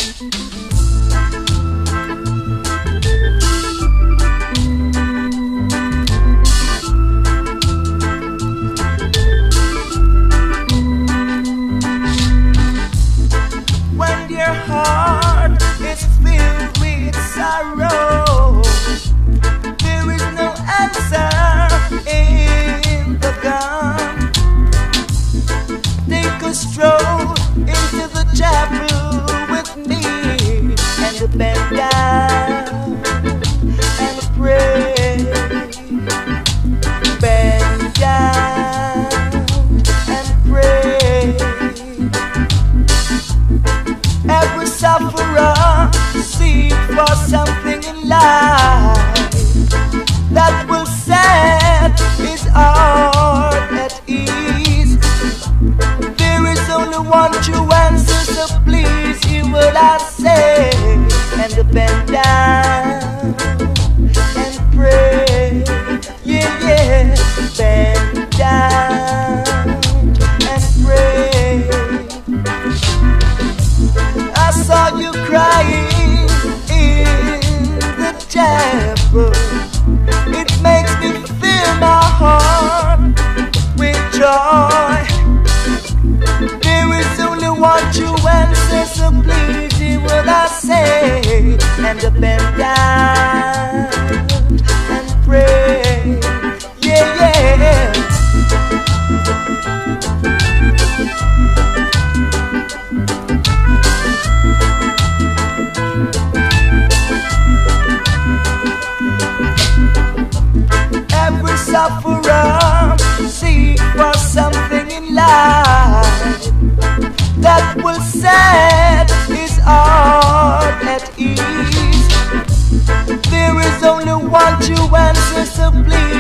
When your heart is filled with sorrow, there is no answer in the gun. Take a stroll into the chapel with me and bend down and pray. Bend down and pray. Every sufferer seek for something in life that will set his heart at ease. There is only one true answer, so please hear what I say and bend down and pray. Yeah, yeah, bend down and pray. I saw you crying in the chapel. It makes me fill my heart with joy. There is only one true answer, so please hear what I say and bend down and pray. Yeah, yeah. Every sufferer seek for something in life that will set his heart at ease. There is only one true answer, so please